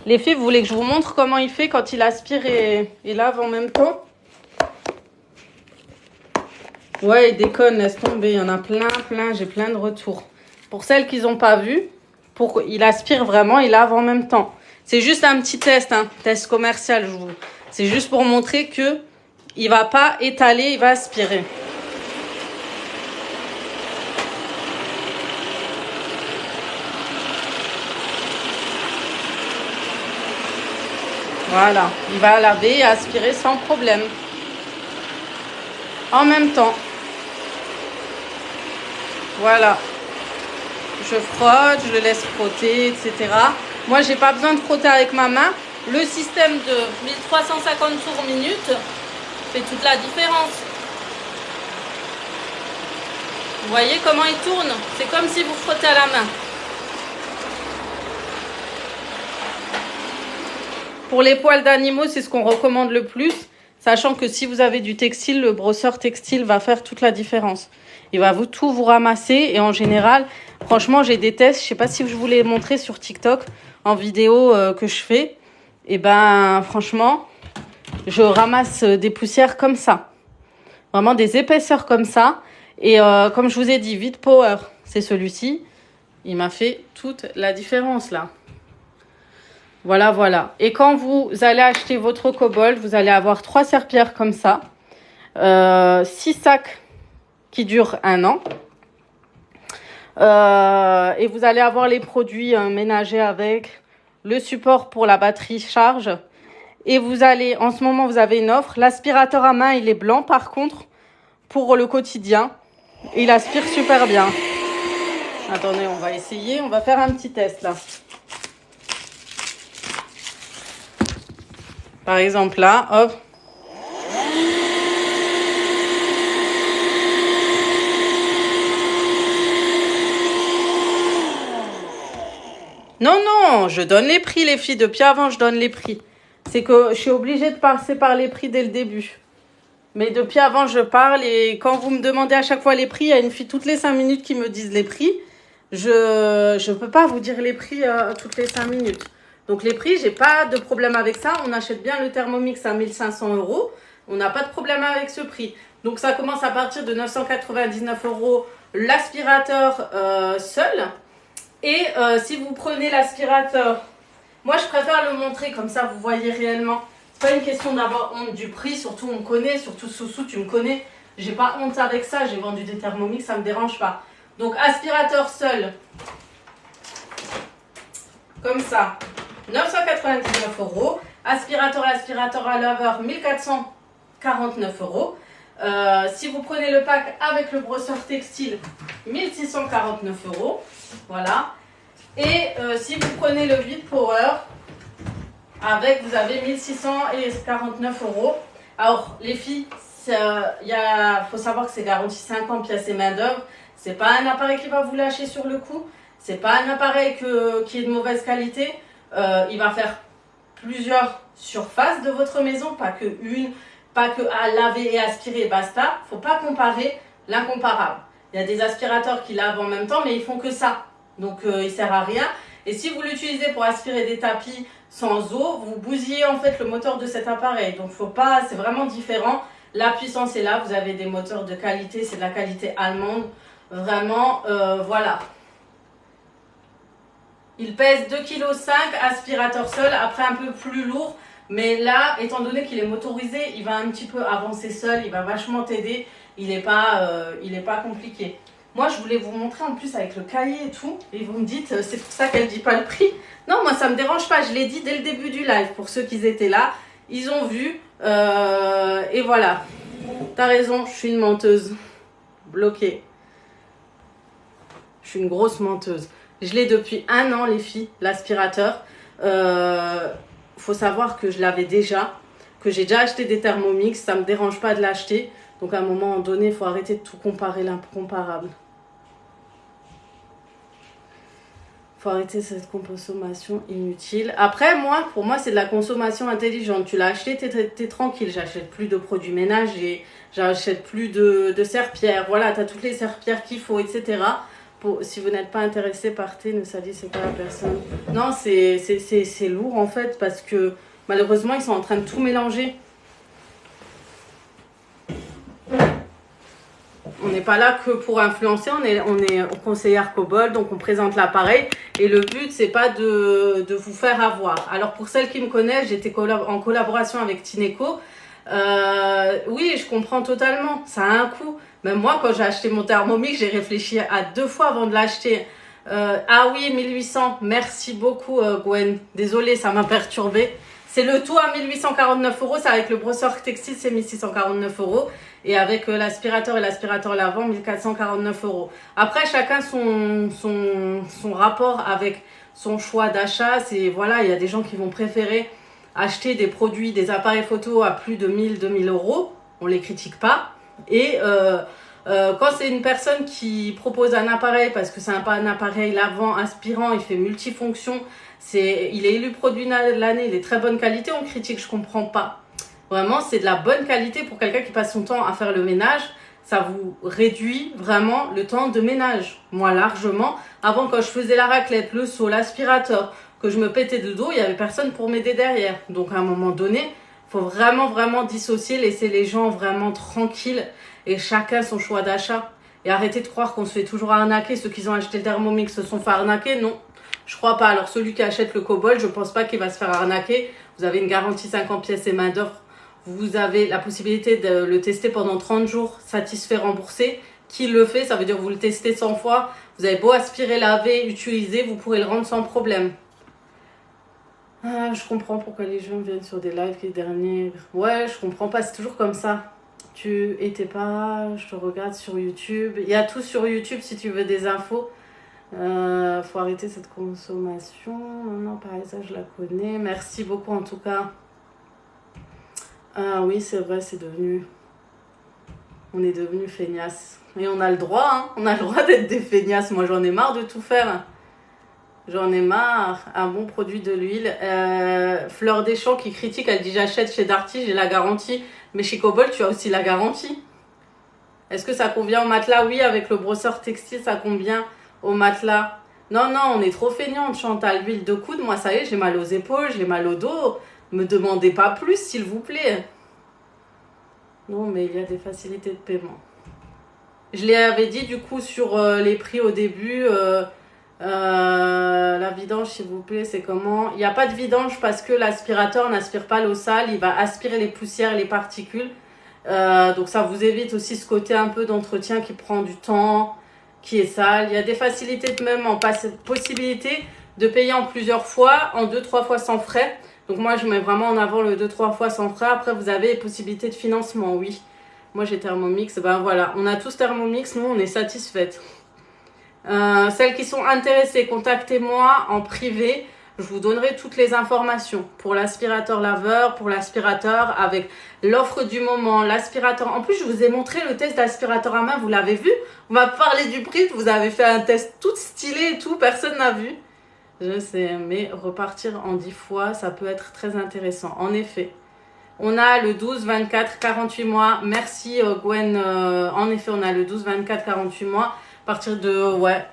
Les filles, vous voulez que je vous montre comment il fait quand il aspire et lave en même temps? Ouais, il déconne, laisse tomber. Il y en a plein. J'ai plein de retours. Pour celles qui n'ont pas vu, il aspire vraiment, il lave en même temps. C'est juste un petit test, hein, test commercial. C'est juste pour montrer que il va pas étaler, il va aspirer. Voilà, il va laver et aspirer sans problème. En même temps. Voilà. Je frotte, je le laisse frotter, etc. Moi, j'ai pas besoin de frotter avec ma main. Le système de 1350 tours minute fait toute la différence. Vous voyez comment il tourne? C'est comme si vous frottez à la main. Pour les poils d'animaux, c'est ce qu'on recommande le plus. Sachant que si vous avez du textile, le brosseur textile va faire toute la différence. Il va tout vous ramasser. Et en général, franchement, j'ai des tests. Je sais pas si je vous l'ai montré sur TikTok en vidéo que je fais. Et ben, franchement, je ramasse des poussières comme ça. Vraiment des épaisseurs comme ça. Et comme je vous ai dit, Vite Power, c'est celui-ci. Il m'a fait toute la différence là. Voilà, voilà. Et quand vous allez acheter votre Cobalt, vous allez avoir 3 serpillères comme ça. 6 sacs qui durent 1 an. Et vous allez avoir les produits ménagers avec le support pour la batterie charge. Et vous allez, en ce moment, vous avez une offre. L'aspirateur à main, il est blanc par contre, pour le quotidien. Et il aspire super bien. Attendez, on va essayer. On va faire un petit test là. Par exemple là, hop. Non, non, je donne les prix, les filles. Depuis avant, je donne les prix. C'est que je suis obligée de passer par les prix dès le début. Mais depuis avant, je parle. Et quand vous me demandez à chaque fois les prix, il y a une fille toutes les 5 minutes qui me disent les prix. Je peux pas vous dire les prix toutes les 5 minutes. Donc les prix, j'ai pas de problème avec ça. On achète bien le Thermomix à 1500 €. On n'a pas de problème avec ce prix. Donc ça commence à partir de 999 € l'aspirateur seul. Et si vous prenez l'aspirateur, moi je préfère le montrer comme ça vous voyez réellement. C'est pas une question d'avoir honte du prix, surtout on me connaît, surtout Soussou tu me connais. J'ai pas honte avec ça, j'ai vendu des Thermomix, ça me dérange pas. Donc aspirateur seul, comme ça, 999 €. Aspirateur à laveur, 1449 €. Si vous prenez le pack avec le brosseur textile, 1649 €. Voilà. Et si vous prenez le Vite Power, avec, vous avez 1649 €. Alors, les filles, faut savoir que c'est garanti 5 ans pièces et main d'œuvre. C'est pas un appareil qui va vous lâcher sur le coup. C'est pas un appareil qui est de mauvaise qualité. Il va faire plusieurs surfaces de votre maison, pas que une, pas que à laver et aspirer, basta. Faut pas comparer l'incomparable. Il y a des aspirateurs qui lavent en même temps, mais ils font que ça. Donc, il sert à rien. Et si vous l'utilisez pour aspirer des tapis sans eau, vous bousillez en fait le moteur de cet appareil. Donc, faut pas, c'est vraiment différent. La puissance est là. Vous avez des moteurs de qualité. C'est de la qualité allemande. Vraiment, voilà. Il pèse 2,5 kg, aspirateur seul. Après, un peu plus lourd. Mais là, étant donné qu'il est motorisé, il va un petit peu avancer seul. Il va vachement t'aider. Il n'est pas compliqué. Moi, je voulais vous montrer en plus avec le cahier et tout. Et vous me dites, c'est pour ça qu'elle ne dit pas le prix. Non, moi, ça ne me dérange pas. Je l'ai dit dès le début du live. Pour ceux qui étaient là, ils ont vu. Et voilà. T'as raison, je suis une menteuse. Bloquée. Je suis une grosse menteuse. Je l'ai depuis 1 an, les filles, l'aspirateur. Faut savoir que je l'avais déjà. Que j'ai déjà acheté des Thermomix. Ça ne me dérange pas de l'acheter. Donc, à un moment donné, il faut arrêter de tout comparer l'incomparable. Il faut arrêter cette consommation inutile. Après, pour moi, c'est de la consommation intelligente. Tu l'as acheté, t'es tranquille. J'achète plus de produits ménagers. J'achète plus de serpillères. Voilà, tu as toutes les serpillères qu'il faut, etc. Si vous n'êtes pas intéressé, partez, ne salissez pas la personne. Non, c'est lourd, en fait, parce que malheureusement, ils sont en train de tout mélanger. On n'est pas là que pour influencer, on est conseillère Cobalt, donc on présente l'appareil. Et le but, c'est pas de vous faire avoir. Alors pour celles qui me connaissent, j'étais en collaboration avec Tineco. Oui, je comprends totalement, ça a un coût. Même moi, quand j'ai acheté mon Thermomix, j'ai réfléchi à 2 fois avant de l'acheter. Ah oui, 1800, merci beaucoup Gwen. Désolée, ça m'a perturbée. C'est le tout à 1849 €, c'est avec le brosseur textile, c'est 1649 €. Et avec l'aspirateur et l'aspirateur lavant, 1449 €. Après, chacun son rapport avec son choix d'achat. Voilà, il y a des gens qui vont préférer acheter des produits, des appareils photo à plus de 1000-2000 €. On ne les critique pas. Et quand c'est une personne qui propose un appareil, parce que c'est un appareil lavant, aspirant, il fait multifonction, il est élu produit de l'année, il est très bonne qualité, on critique, je comprends pas. Vraiment, c'est de la bonne qualité pour quelqu'un qui passe son temps à faire le ménage. Ça vous réduit vraiment le temps de ménage. Moi, largement. Avant, quand je faisais la raclette, le seau, l'aspirateur, que je me pétais de dos, il n'y avait personne pour m'aider derrière. Donc, à un moment donné, il faut vraiment, vraiment dissocier, laisser les gens vraiment tranquilles et chacun son choix d'achat. Et arrêtez de croire qu'on se fait toujours arnaquer. Ceux qui ont acheté le Thermomix se sont fait arnaquer. Non, je crois pas. Alors celui qui achète le Cobalt, je pense pas qu'il va se faire arnaquer. Vous avez une garantie 50 pièces et main d'œuvre. Vous avez la possibilité de le tester pendant 30 jours, satisfait, remboursé. Qui le fait, ça veut dire que vous le testez 100 fois. Vous avez beau aspirer, laver, utiliser, vous pourrez le rendre sans problème. Ah, je comprends pourquoi les gens viennent sur des lives les derniers. Ouais, je comprends pas, c'est toujours comme ça. Tu étais pas, je te regarde sur YouTube. Il y a tout sur YouTube si tu veux des infos. Faut arrêter cette consommation. Non, par exemple, je la connais. Merci beaucoup en tout cas. Ah oui, c'est vrai, c'est devenu. On est devenu feignasse. Et on a le droit, hein. On a le droit d'être des feignasses. Moi, j'en ai marre de tout faire. J'en ai marre. Un bon produit de l'huile. Fleur des Champs qui critique, elle dit j'achète chez Darty, j'ai la garantie. Mais chez Cobalt, tu as aussi la garantie. Est-ce que ça convient au matelas? Oui, avec le brosseur textile, ça convient au matelas. Non, non, on est trop feignante, Chantal. L'huile de coude, moi, ça y est, j'ai mal aux épaules, j'ai mal au dos. Me demandez pas plus, s'il vous plaît. Non, mais il y a des facilités de paiement. Je l'avais dit, du coup, sur les prix au début. La vidange, s'il vous plaît, c'est comment? Il n'y a pas de vidange parce que l'aspirateur n'aspire pas l'eau sale. Il va aspirer les poussières et les particules. Donc ça vous évite aussi ce côté un peu d'entretien qui prend du temps, qui est sale. Il y a des facilités de même en possibilité de payer en plusieurs fois, en 2-3 fois sans frais. Donc moi je mets vraiment en avant le 2-3 fois sans frais. Après vous avez les possibilités de financement, oui. Moi j'ai Thermomix, ben voilà. On a tous Thermomix, nous on est satisfaites. Celles qui sont intéressées, contactez-moi en privé. Je vous donnerai toutes les informations pour l'aspirateur laveur, pour l'aspirateur avec l'offre du moment, l'aspirateur. En plus, je vous ai montré le test d'aspirateur à main, vous l'avez vu? On m'a parlé du prix, vous avez fait un test tout stylé et tout, personne n'a vu. Je sais, mais repartir en 10 fois, ça peut être très intéressant. En effet, on a le 12, 24, 48 mois. Merci Gwen. En effet, on a le 12, 24, 48 mois. À partir de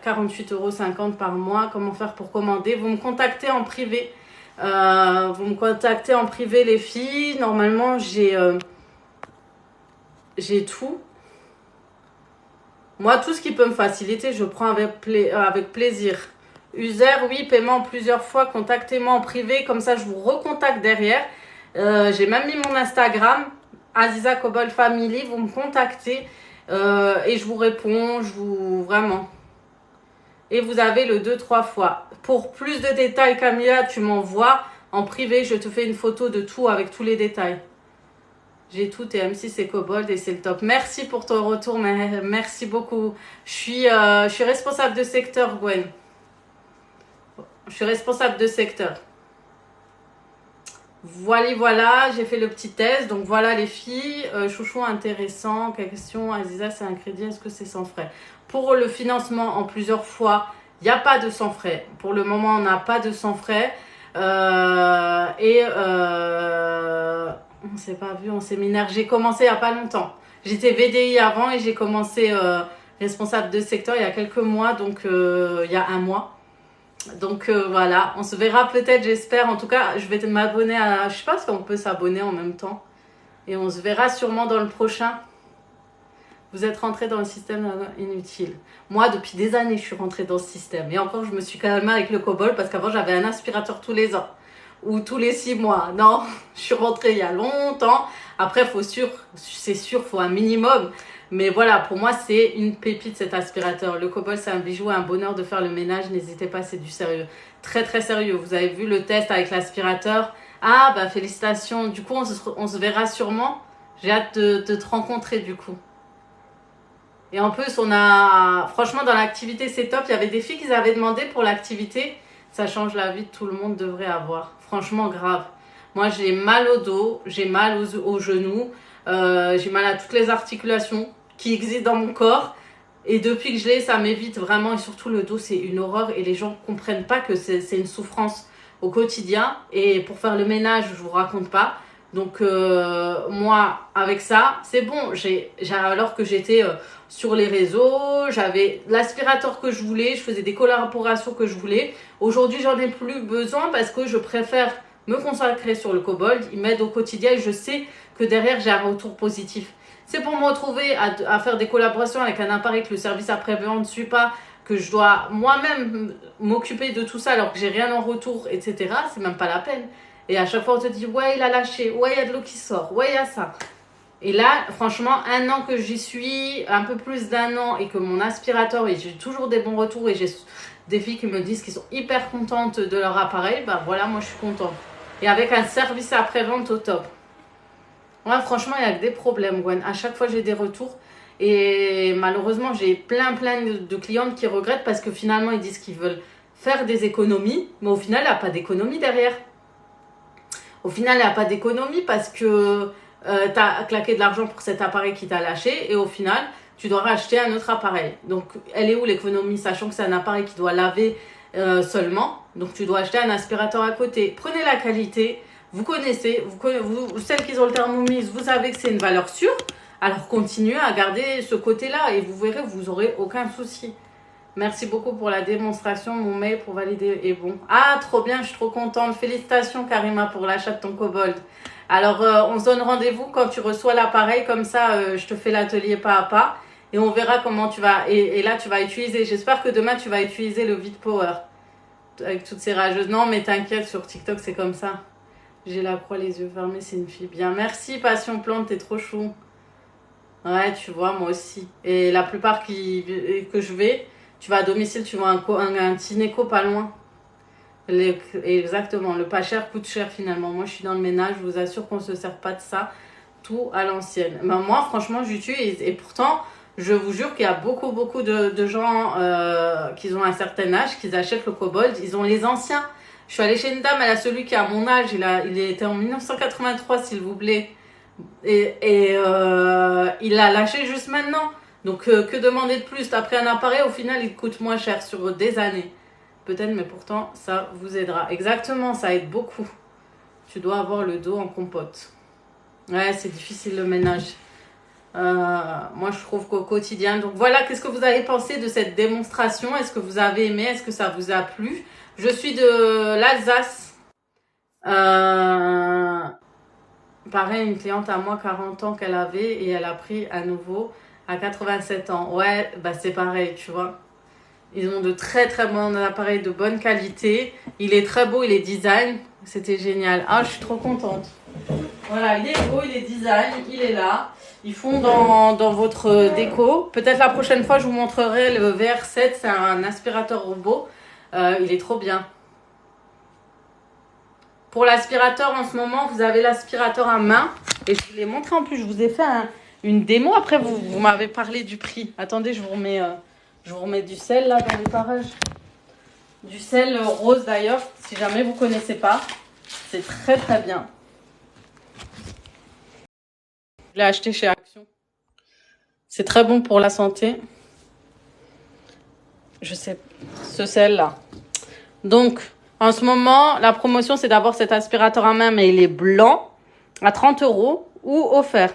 48,50 € par mois. Comment faire pour commander? Vous me contactez en privé. Les filles. Normalement, j'ai tout. Moi, tout ce qui peut me faciliter, je prends avec plaisir. User, oui, paiement en plusieurs fois. Contactez-moi en privé. Comme ça, je vous recontacte derrière. J'ai même mis mon Instagram. Aziza Cobalt Family. Vous me contactez. Et je vous réponds, vraiment. Et vous avez le 2-3 fois. Pour plus de détails, Camilla, tu m'envoies en privé. Je te fais une photo de tout avec tous les détails. J'ai tout et M6 et Cobalt et c'est le top. Merci pour ton retour. Merci beaucoup. Je suis responsable de secteur, Gwen. Je suis responsable de secteur. Voilà, j'ai fait le petit test. Donc voilà les filles. Chouchou intéressant. Question, Aziza, c'est un crédit, est-ce que c'est sans frais? Pour le financement en plusieurs fois, il n'y a pas de sans frais. Pour le moment, on n'a pas de sans frais. On ne s'est pas vu en séminaire. J'ai commencé il n'y a pas longtemps. J'étais VDI avant et j'ai commencé responsable de secteur il y a quelques mois. Donc il y a un mois. Donc voilà, on se verra peut-être, j'espère. En tout cas, je vais m'abonner à... Je sais pas si on peut s'abonner en même temps. Et on se verra sûrement dans le prochain. Vous êtes rentré dans le système inutile. Moi, depuis des années, je suis rentrée dans ce système. Et encore, je me suis calmée avec le Cobalt parce qu'avant, j'avais un aspirateur tous les ans. Ou tous les 6 mois. Non, je suis rentrée il y a longtemps. Après, c'est sûr, faut un minimum. Mais voilà, pour moi, c'est une pépite cet aspirateur. Le Cobalt, c'est un bijou, un bonheur de faire le ménage. N'hésitez pas, c'est du sérieux. Très, très sérieux. Vous avez vu le test avec l'aspirateur. Ah, bah félicitations. Du coup, on se verra sûrement. J'ai hâte de te rencontrer du coup. Et en plus, franchement, dans l'activité, c'est top. Il y avait des filles qui avaient demandé pour l'activité. Ça change la vie de tout le monde, devrait avoir. Franchement, grave. Moi, j'ai mal au dos, j'ai mal aux genoux, j'ai mal à toutes les articulations qui existent dans mon corps. Et depuis que je l'ai, ça m'évite vraiment. Et surtout, le dos, c'est une horreur. Et les gens ne comprennent pas que c'est une souffrance au quotidien. Et pour faire le ménage, je ne vous raconte pas. Donc, moi, avec ça, c'est bon. Alors que j'étais sur les réseaux, j'avais l'aspirateur que je voulais, je faisais des collaborations que je voulais. Aujourd'hui, j'en ai plus besoin parce que je préfère me consacrer sur le Kobold. Il m'aide au quotidien et je sais que derrière, j'ai un retour positif. C'est pour me retrouver à faire des collaborations avec un appareil que le service après-vente ne suit pas, que je dois moi-même m'occuper de tout ça alors que j'ai rien en retour, etc. C'est même pas la peine. Et à chaque fois, on te dit, ouais, il a lâché, ouais, il y a de l'eau qui sort, ouais, il y a ça. Et là, franchement, 1 an que j'y suis, un peu plus d'1 an, et que mon aspirateur, et j'ai toujours des bons retours, et j'ai des filles qui me disent qu'ils sont hyper contentes de leur appareil, bah voilà, moi je suis contente. Et avec un service après-vente au top. Ouais, franchement, il y a que des problèmes, Gwen. À chaque fois, j'ai des retours. Et malheureusement, j'ai plein de clientes qui regrettent parce que finalement, ils disent qu'ils veulent faire des économies, mais au final, il n'y a pas d'économie derrière. Au final, il n'y a pas d'économie parce que tu as claqué de l'argent pour cet appareil qui t'a lâché et au final, tu dois racheter un autre appareil. Donc, elle est où l'économie, sachant que c'est un appareil qui doit laver seulement. Donc, tu dois acheter un aspirateur à côté. Prenez la qualité. Vous connaissez, celles qui ont le Thermomix, vous savez que c'est une valeur sûre. Alors, continuez à garder ce côté-là et vous verrez, vous n'aurez aucun souci. Merci beaucoup pour la démonstration. Mon mail pour valider est bon. Ah, trop bien, je suis trop contente. Félicitations, Karima, pour l'achat de ton Kobold. Alors, on se donne rendez-vous quand tu reçois l'appareil. Comme ça, je te fais l'atelier pas à pas. Et on verra comment tu vas... Et là, tu vas utiliser... J'espère que demain, tu vas utiliser le Vite Power. Avec toutes ces rageuses. Non, mais t'inquiète, sur TikTok, c'est comme ça. J'ai la croix, les yeux fermés, c'est une fille bien. Merci, Passion Plante, t'es trop chou. Ouais, tu vois, moi aussi. Et la plupart que je vais... Tu vas à domicile, tu vois un Tineco pas loin. Exactement, le pas cher coûte cher finalement. Moi, je suis dans le ménage, je vous assure qu'on ne se sert pas de ça. Tout à l'ancienne. Ben, moi, franchement, j'utilise. Et pourtant, je vous jure qu'il y a beaucoup de gens qui ont un certain âge, qui achètent le Kobold. Ils ont les anciens. Je suis allée chez une dame, elle a celui qui a mon âge. Il était en 1983, s'il vous plaît. Et il l'a lâché juste maintenant. Donc, que demander de plus? T'as pris un appareil, au final, il coûte moins cher sur des années. Peut-être, mais pourtant, ça vous aidera. Exactement, ça aide beaucoup. Tu dois avoir le dos en compote. Ouais, c'est difficile le ménage. Moi, je trouve qu'au quotidien... Donc voilà, qu'est-ce que vous avez pensé de cette démonstration? Est-ce que vous avez aimé? Est-ce que ça vous a plu? Je suis de l'Alsace. Pareil, une cliente à moi, 40 ans qu'elle avait, et elle a pris à nouveau... à 87 ans. Ouais, bah c'est pareil, tu vois. Ils ont de très bons appareils de bonne qualité. Il est très beau, il est design. C'était génial. Ah, je suis trop contente. Voilà, il est beau, il est design, il est là. Ils font dans votre déco. Peut-être la prochaine fois, je vous montrerai le VR7. C'est un aspirateur robot. Il est trop bien. Pour l'aspirateur, en ce moment, vous avez l'aspirateur à main. Et je vous l'ai montré en plus. Je vous ai fait une démo. Après, vous m'avez parlé du prix. Attendez, je vous remets du sel là dans les parages. Du sel rose d'ailleurs, si jamais vous ne connaissez pas. C'est très bien. Je l'ai acheté chez Action. C'est très bon pour la santé. Je sais, ce sel là. Donc, en ce moment, la promotion, c'est d'avoir cet aspirateur à main, mais il est blanc, à 30 € ou offert.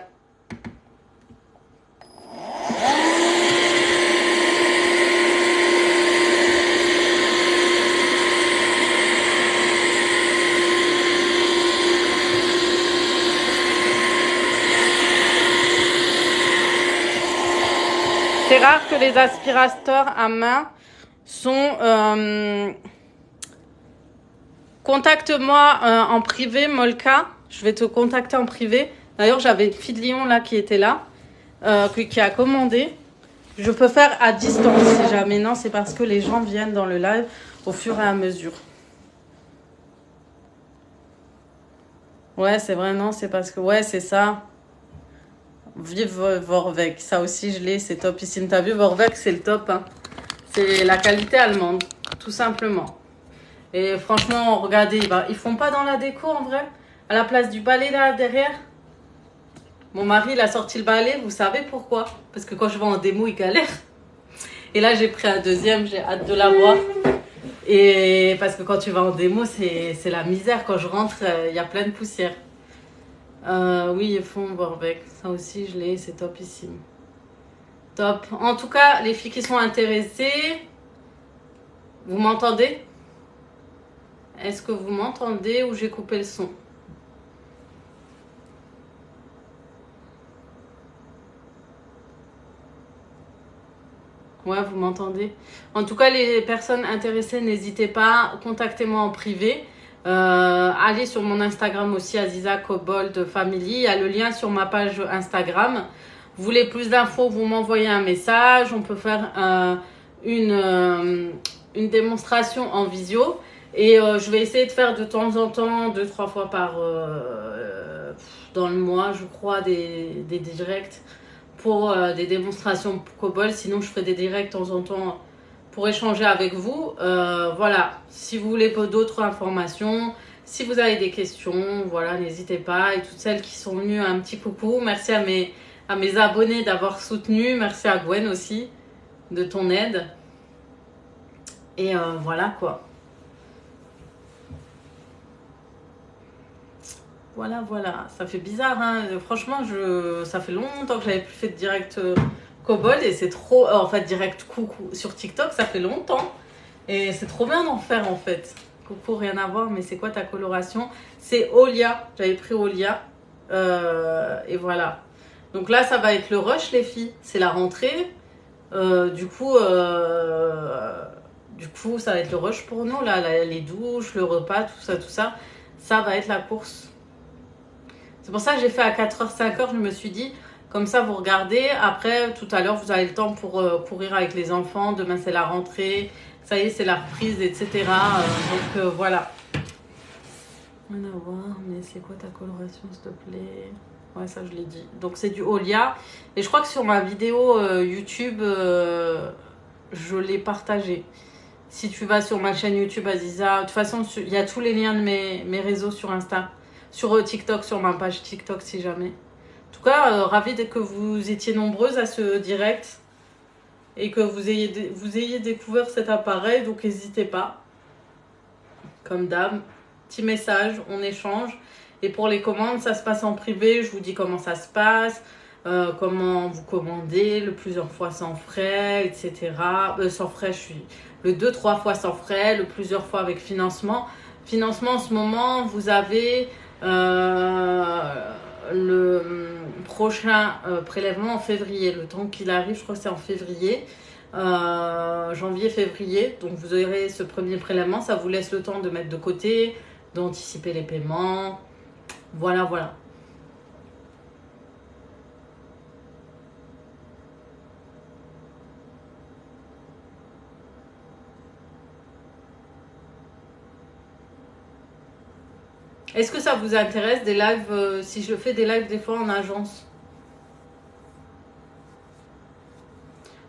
C'est rare que les aspirateurs à main sont... Contacte-moi en privé, Molka. Je vais te contacter en privé. D'ailleurs, j'avais une fille de Lyon là qui était là, qui a commandé. Je peux faire à distance si jamais. Non, c'est parce que les gens viennent dans le live au fur et à mesure. Ouais, c'est vrai, non, c'est parce que... Ouais, c'est ça. Vive Vorwerk. Ça aussi, je l'ai. C'est topissime. T'as vu, Vorwerk, c'est le top. Hein. C'est la qualité allemande, tout simplement. Et franchement, regardez, ils font pas dans la déco en vrai. À la place du balai là derrière. Mon mari, il a sorti le balai, vous savez pourquoi? Parce que quand je vais en démo, il galère. Et là, j'ai pris un deuxième, j'ai hâte de l'avoir. Et parce que quand tu vas en démo, c'est la misère. Quand je rentre, il y a plein de poussière. Oui, ils font Vorwerk. Ça aussi, je l'ai, c'est topissime. Top. En tout cas, les filles qui sont intéressées, vous m'entendez? Est-ce que vous m'entendez ou j'ai coupé le son? Ouais, vous m'entendez. En tout cas, les personnes intéressées, n'hésitez pas, contactez-moi en privé. Allez sur mon Instagram aussi, Aziza Kobold Family. Il y a le lien sur ma page Instagram. Vous voulez plus d'infos, vous m'envoyez un message. On peut faire une démonstration en visio. Et je vais essayer de faire de temps en temps, 2-3 fois dans le mois, je crois, des directs pour des démonstrations COBOL. Sinon, je ferai des directs de temps en temps pour échanger avec vous. Voilà, si vous voulez d'autres informations, si vous avez des questions, voilà, n'hésitez pas. Et toutes celles qui sont venues, un petit coucou. Merci à mes abonnés d'avoir soutenu. Merci à Gwen aussi de ton aide. Et voilà quoi. Voilà. Ça fait bizarre, hein. Franchement, ça fait longtemps que j'avais plus fait de direct COBOL et c'est trop. En fait, direct coucou sur TikTok, ça fait longtemps. Et c'est trop bien d'en faire en fait. Coucou, rien à voir, mais c'est quoi ta coloration? C'est Olia. J'avais pris Olia. Et voilà. Donc là, ça va être le rush, les filles. C'est la rentrée. Du coup, ça va être le rush pour nous. Là, les douches, le repas, tout ça. Ça va être la course. C'est pour ça que j'ai fait à 4h, 5h. Je me suis dit, comme ça, vous regardez. Après, tout à l'heure, vous avez le temps pour courir avec les enfants. Demain, c'est la rentrée. Ça y est, c'est la reprise, etc. Donc, voilà. Rien à voir, mais c'est quoi ta coloration, s'il te plaît? Ouais, ça, je l'ai dit. Donc, c'est du Olia. Et je crois que sur ma vidéo YouTube, je l'ai partagé. Si tu vas sur ma chaîne YouTube Aziza, de toute façon, il y a tous les liens de mes réseaux sur Insta. Sur TikTok, sur ma page TikTok, si jamais. En tout cas, ravie que vous étiez nombreuses à ce direct. Et que vous ayez découvert cet appareil. Donc, n'hésitez pas. Comme d'hab. Petit message, on échange. Et pour les commandes, ça se passe en privé. Je vous dis comment ça se passe. Comment vous commandez. Le plusieurs fois sans frais, etc. Sans frais, je suis... Le 2-3 fois sans frais. Le plusieurs fois avec financement. Financement, en ce moment, vous avez... le prochain prélèvement en février. Le temps qu'il arrive, je crois que c'est en février. Janvier, février. Donc vous aurez ce premier prélèvement. Ça vous laisse le temps de mettre de côté, d'anticiper les paiements. Voilà. Est-ce que ça vous intéresse des lives, si je fais des lives des fois en agence?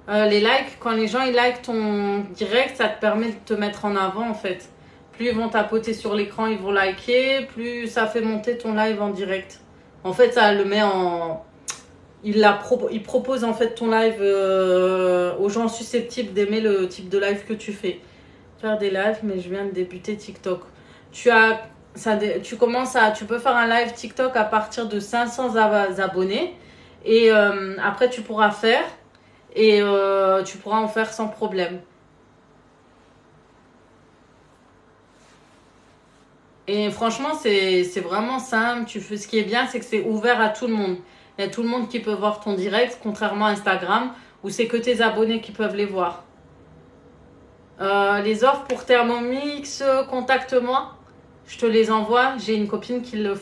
Les likes, quand les gens ils likent ton direct, ça te permet de te mettre en avant en fait. Plus ils vont tapoter sur l'écran, ils vont liker, plus ça fait monter ton live en direct. En fait, ça le met en... Il propose en fait ton live aux gens susceptibles d'aimer le type de live que tu fais. Faire des lives, mais je viens de débuter TikTok. Tu peux faire un live TikTok à partir de 500 abonnés. Et après, tu pourras faire. Et tu pourras en faire sans problème. Et franchement, c'est vraiment simple. Ce qui est bien, c'est que c'est ouvert à tout le monde. Il y a tout le monde qui peut voir ton direct, contrairement à Instagram, où c'est que tes abonnés qui peuvent les voir. Les offres pour Thermomix, contacte-moi. Je te les envoie. J'ai une copine qui le